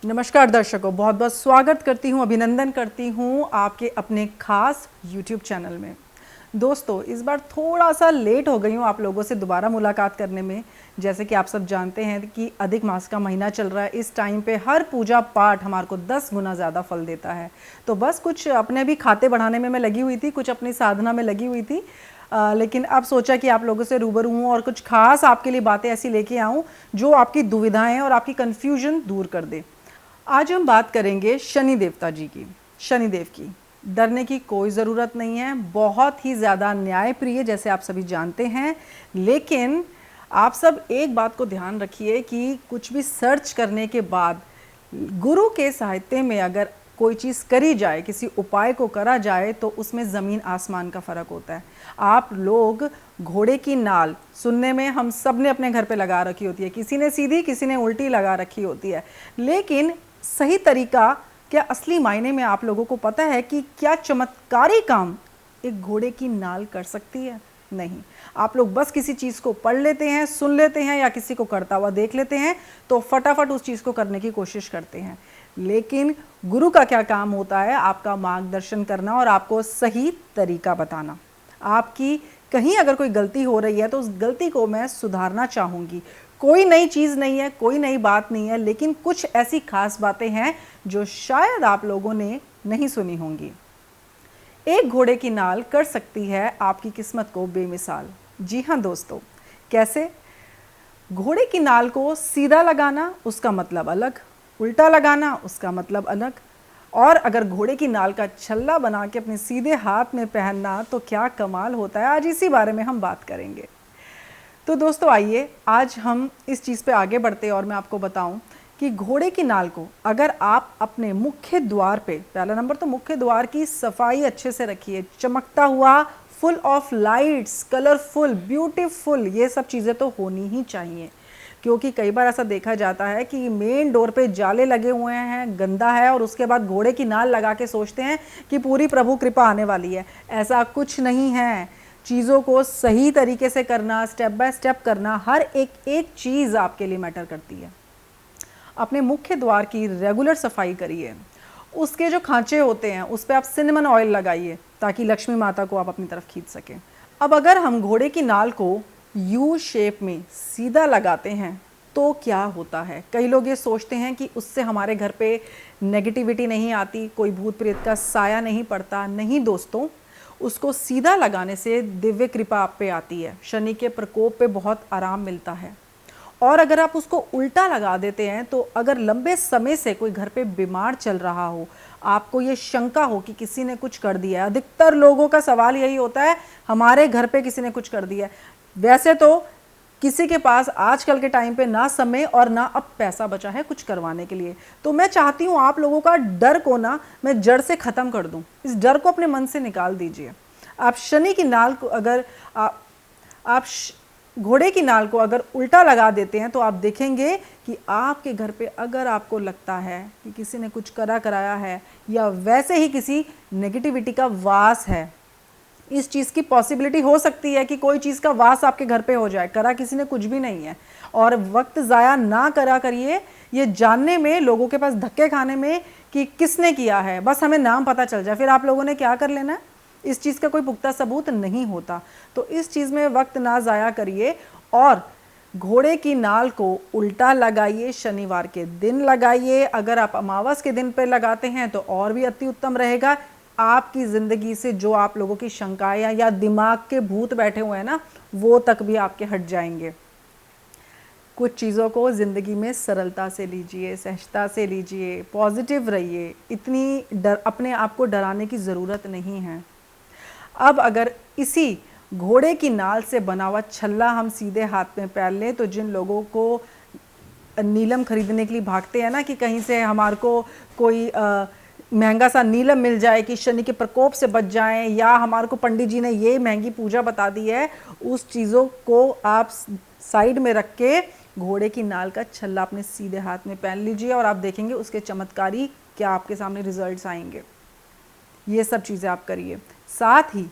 नमस्कार दर्शकों, बहुत बहुत स्वागत करती हूँ, अभिनंदन करती हूँ आपके अपने खास YouTube चैनल में। दोस्तों, इस बार थोड़ा सा लेट हो गई हूँ आप लोगों से दोबारा मुलाकात करने में। जैसे कि आप सब जानते हैं कि अधिक मास का महीना चल रहा है। इस टाइम पे हर पूजा पाठ हमारे को 10 गुना ज़्यादा फल देता है। तो बस कुछ अपने भी खाते बढ़ाने में मैं लगी हुई थी, कुछ अपनी साधना में लगी हुई थी। लेकिन अब सोचा कि आप लोगों से रूबरू हूँ और कुछ खास आपके लिए बातें ऐसी लेके आऊँ जो आपकी दुविधाएं और आपकी कन्फ्यूजन दूर कर दे। आज हम बात करेंगे शनि देवता जी की, शनिदेव की। डरने की कोई ज़रूरत नहीं है, बहुत ही ज़्यादा न्यायप्रिय जैसे आप सभी जानते हैं। लेकिन आप सब एक बात को ध्यान रखिए कि कुछ भी सर्च करने के बाद गुरु के साहित्य में अगर कोई चीज़ करी जाए, किसी उपाय को करा जाए, तो उसमें ज़मीन आसमान का फ़र्क होता है। आप लोग घोड़े की नाल सुनने में हम सब ने अपने घर पे लगा रखी होती है, किसी ने सीधी किसी ने उल्टी लगा रखी होती है। लेकिन सही तरीका क्या असली मायने में आप लोगों को पता है कि क्या चमत्कारी काम एक घोड़े की नाल कर सकती है? नहीं। आप लोग बस किसी चीज़ को पढ़ लेते हैं, सुन लेते हैं या किसी को करता हुआ देख लेते हैं तो फटाफट उस चीज़ को करने की कोशिश करते हैं। लेकिन गुरु का क्या काम होता है? आपका मार्गदर्शन करना और आपको सही तरीका बताना। आपकी कहीं अगर कोई गलती हो रही है तो उस गलती को मैं सुधारना चाहूँगी। कोई नई चीज़ नहीं है, कोई नई बात नहीं है, लेकिन कुछ ऐसी खास बातें हैं जो शायद आप लोगों ने नहीं सुनी होंगी। एक घोड़े की नाल कर सकती है आपकी किस्मत को बेमिसाल। जी हाँ दोस्तों, कैसे? घोड़े की नाल को सीधा लगाना उसका मतलब अलग, उल्टा लगाना उसका मतलब अलग, और अगर घोड़े की नाल का छल्ला बना के अपने सीधे हाथ में पहनना तो क्या कमाल होता है। आज इसी बारे में हम बात करेंगे। तो दोस्तों आइए आज हम इस चीज़ पे आगे बढ़ते हैं और मैं आपको बताऊं कि घोड़े की नाल को अगर आप अपने मुख्य द्वार पे, पहला नंबर तो मुख्य द्वार की सफाई अच्छे से रखिए, चमकता हुआ, full of lights, colourful, beautiful, ये सब चीज़ें तो होनी ही चाहिए। क्योंकि कई बार ऐसा देखा जाता है कि मेन डोर पे जाले लगे हुए हैं, गंदा है, और उसके बाद घोड़े की नाल लगा के सोचते हैं कि पूरी प्रभु कृपा आने वाली है। ऐसा कुछ नहीं है। चीज़ों को सही तरीके से करना, स्टेप बाय स्टेप करना, हर एक चीज़ आपके लिए मैटर करती है। अपने मुख्य द्वार की रेगुलर सफाई करिए। उसके जो खांचे होते हैं उस पर आप सिनेमन ऑयल लगाइए ताकि लक्ष्मी माता को आप अपनी तरफ खींच सकें। अब अगर हम घोड़े की नाल को यू शेप में सीधा लगाते हैं तो क्या होता है? कई लोग ये सोचते हैं कि उससे हमारे घर पे नेगेटिविटी नहीं आती, कोई भूत प्रेत का साया नहीं पड़ता। नहीं दोस्तों, उसको सीधा लगाने से दिव्य कृपा आप पे आती है, शनि के प्रकोप पे बहुत आराम मिलता है। और अगर आप उसको उल्टा लगा देते हैं तो अगर लंबे समय से कोई घर पे बीमार चल रहा हो, आपको ये शंका हो कि किसी ने कुछ कर दिया है, अधिकतर लोगों का सवाल यही होता है हमारे घर पे किसी ने कुछ कर दिया है। वैसे तो किसी के पास आजकल के टाइम पे ना समय और ना अब पैसा बचा है कुछ करवाने के लिए। तो मैं चाहती हूँ आप लोगों का डर को ना मैं जड़ से ख़त्म कर दूँ। इस डर को अपने मन से निकाल दीजिए। आप शनि की नाल को अगर आप घोड़े की नाल को अगर उल्टा लगा देते हैं तो आप देखेंगे कि आपके घर पे अगर आपको लगता है कि किसी ने कुछ कराया है या वैसे ही किसी नेगेटिविटी का वास है, इस चीज़ की पॉसिबिलिटी हो सकती है कि कोई चीज़ का वास आपके घर पे हो जाए। करा किसी ने कुछ भी नहीं है। और वक्त ज़ाया ना करा करिए ये जानने में, लोगों के पास धक्के खाने में कि किसने किया है, बस हमें नाम पता चल जाए, फिर आप लोगों ने क्या कर लेना है? इस चीज़ का कोई पुख्ता सबूत नहीं होता। तो इस चीज़ में वक्त ना ज़ाया करिए और घोड़े की नाल को उल्टा लगाइए, शनिवार के दिन लगाइए। अगर आप अमावस के दिन पर लगाते हैं तो और भी अति उत्तम रहेगा। आपकी ज़िंदगी से जो आप लोगों की शंकाएं या दिमाग के भूत बैठे हुए हैं ना, वो तक भी आपके हट जाएंगे। कुछ चीज़ों को ज़िंदगी में सरलता से लीजिए, सहजता से लीजिए, पॉजिटिव रहिए। इतनी अपने आप को डराने की ज़रूरत नहीं है। अब अगर इसी घोड़े की नाल से बना हुआ छल्ला हम सीधे हाथ में पहन लें तो जिन लोगों को नीलम खरीदने के लिए भागते हैं ना कि कहीं से हमारे को कोई महंगा सा नीलम मिल जाए कि शनि के प्रकोप से बच जाएं, या हमारे को पंडित जी ने ये महंगी पूजा बता दी है, उस चीज़ों को आप साइड में रख के घोड़े की नाल का छल्ला अपने सीधे हाथ में पहन लीजिए और आप देखेंगे उसके चमत्कारी क्या आपके सामने रिजल्ट्स आएंगे। ये सब चीज़ें आप करिए। साथ ही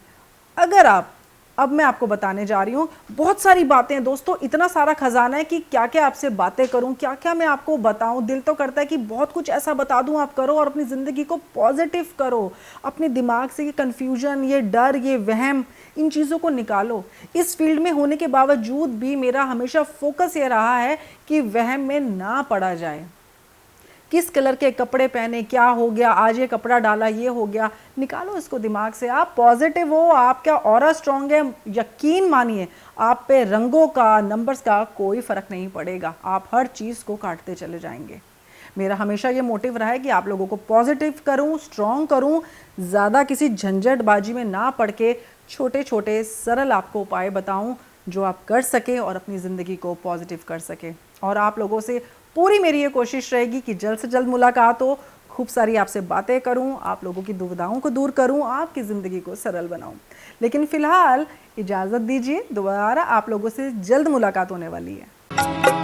अगर आप अब मैं आपको बताने जा रही हूँ। बहुत सारी बातें हैं दोस्तों, इतना सारा खजाना है कि क्या क्या आपसे बातें करूँ, क्या क्या मैं आपको बताऊँ। दिल तो करता है कि बहुत कुछ ऐसा बता दूँ आप करो और अपनी ज़िंदगी को पॉजिटिव करो। अपने दिमाग से ये कन्फ्यूजन, ये डर, ये वहम, इन चीज़ों को निकालो। इस फील्ड में होने के बावजूद भी मेरा हमेशा फोकस ये रहा है कि वहम में ना पड़ा जाए। किस कलर के कपड़े पहने, क्या हो गया, आज ये कपड़ा डाला, ये हो गया, निकालो इसको दिमाग से। आप पॉजिटिव हो, आपका ऑरा स्ट्रांग है, यकीन मानिए आप पे रंगों का, नंबर्स का कोई फ़र्क नहीं पड़ेगा। आप हर चीज़ को काटते चले जाएंगे। मेरा हमेशा ये मोटिव रहा है कि आप लोगों को पॉजिटिव करूं, स्ट्रांग करूं, ज़्यादा किसी झंझटबाजी में ना पड़ के छोटे छोटे सरल आपको उपाय बताऊं जो आप कर सकें और अपनी ज़िंदगी को पॉजिटिव कर सकें। और आप लोगों से पूरी मेरी ये कोशिश रहेगी कि जल्द से जल्द मुलाकात हो, खूब सारी आपसे बातें करूं, आप लोगों की दुविधाओं को दूर करूं, आपकी ज़िंदगी को सरल बनाऊं। लेकिन फ़िलहाल इजाज़त दीजिए, दोबारा आप लोगों से जल्द मुलाकात होने वाली है।